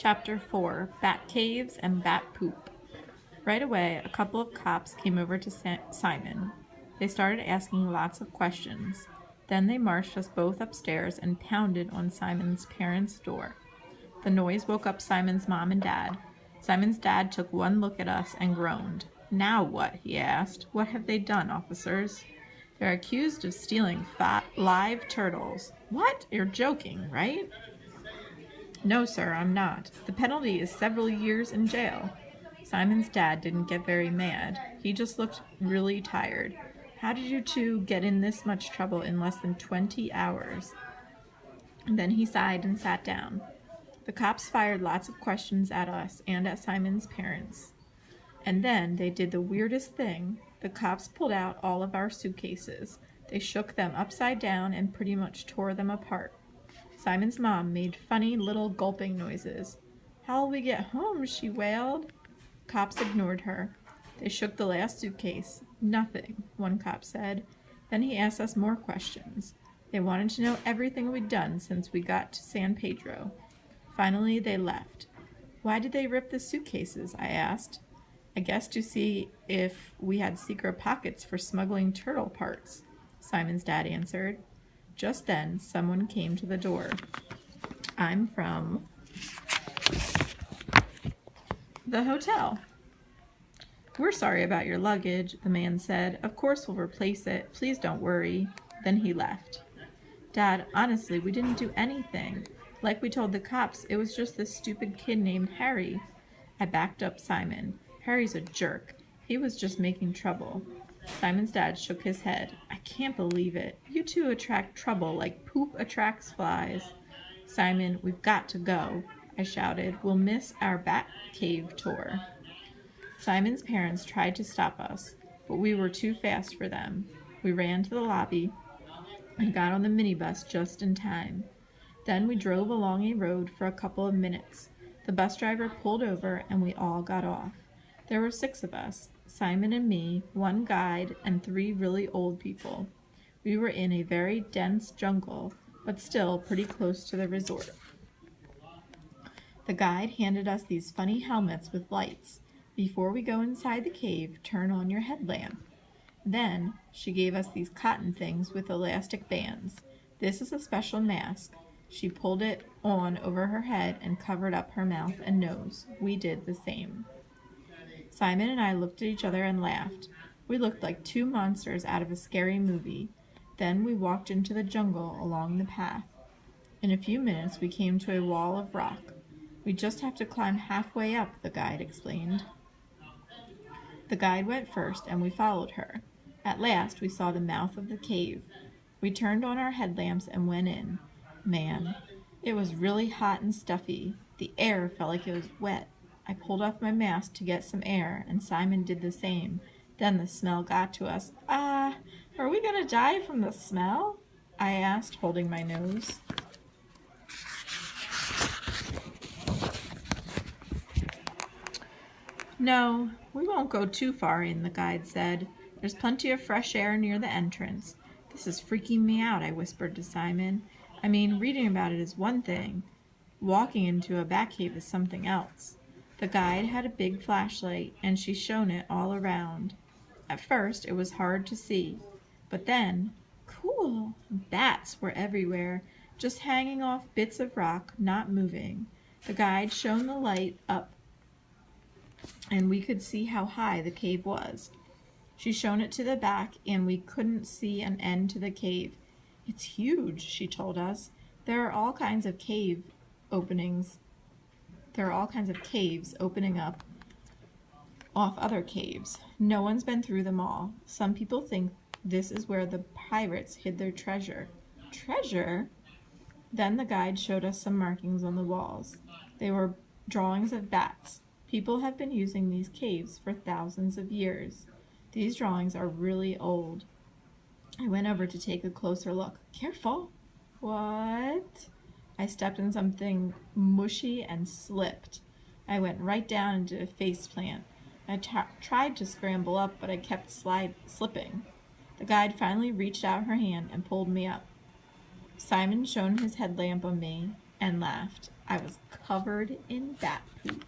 Chapter 4, Bat Caves and Bat Poop. Right away, a couple of cops came over to Simon. They started asking lots of questions. Then they marched us both upstairs and pounded on Simon's parents' door. The noise woke up Simon's mom and dad. Simon's dad took one look at us and groaned. "Now what?" he asked. "What have they done, officers?" "They're accused of stealing live turtles." "What? You're joking, right?" "No, sir, I'm not. The penalty is several years in jail." Simon's dad didn't get very mad. He just looked really tired. "How did you two get in this much trouble in less than 20 hours? And then he sighed and sat down. The cops fired lots of questions at us and at Simon's parents. And then they did the weirdest thing. The cops pulled out all of our suitcases. They shook them upside down and pretty much tore them apart. Simon's mom made funny little gulping noises. "How'll we get home?" she wailed. Cops ignored her. They shook the last suitcase. "Nothing," one cop said. Then he asked us more questions. They wanted to know everything we'd done since we got to San Pedro. Finally, they left. "Why did they rip the suitcases?" I asked. "I guess to see if we had secret pockets for smuggling turtle parts," Simon's dad answered. Just then, someone came to the door. "I'm from the hotel." "We're sorry about your luggage," the man said. "Of course we'll replace it. Please don't worry." Then he left. "Dad, honestly, we didn't do anything. Like we told the cops, it was just this stupid kid named Harry." I backed up Simon. "Harry's a jerk. He was just making trouble." Simon's dad shook his head. "I can't believe it. You two attract trouble like poop attracts flies." "Simon, we've got to go," I shouted. "We'll miss our Bat Cave tour." Simon's parents tried to stop us, but we were too fast for them. We ran to the lobby and got on the minibus just in time. Then we drove along a road for a couple of minutes. The bus driver pulled over and we all got off. There were 6 of us, Simon and me, 1 guide, and 3 really old people. We were in a very dense jungle, but still pretty close to the resort. The guide handed us these funny helmets with lights. "Before we go inside the cave, turn on your headlamp." Then she gave us these cotton things with elastic bands. "This is a special mask." She pulled it on over her head and covered up her mouth and nose. We did the same. Simon and I looked at each other and laughed. We looked like 2 monsters out of a scary movie. Then we walked into the jungle along the path. In a few minutes we came to a wall of rock. "We just have to climb halfway up," the guide explained. The guide went first and we followed her. At last we saw the mouth of the cave. We turned on our headlamps and went in. Man, it was really hot and stuffy. The air felt like it was wet. I pulled off my mask to get some air, and Simon did the same. Then the smell got to us. Are we gonna die from the smell?" I asked, holding my nose. "No, we won't go too far in," the guide said. "There's plenty of fresh air near the entrance." "This is freaking me out," I whispered to Simon. "I mean, reading about it is one thing. Walking into a bat cave is something else." The guide had a big flashlight, and she shone it all around. At first, it was hard to see, but then, cool! Bats were everywhere, just hanging off bits of rock, not moving. The guide shone the light up, and we could see how high the cave was. She shone it to the back, and we couldn't see an end to the cave. "It's huge," she told us. There are all kinds of caves opening up off other caves. No one's been through them all. Some people think this is where the pirates hid their treasure." "Treasure?" Then the guide showed us some markings on the walls. They were drawings of bats. People have been using these caves for thousands of years. These drawings are really old. I went over to take a closer look. "Careful!" "What?" I stepped in something mushy and slipped. I went right down into a faceplant. I tried to scramble up, but I kept slipping. The guide finally reached out her hand and pulled me up. Simon shone his headlamp on me and laughed. I was covered in bat poop.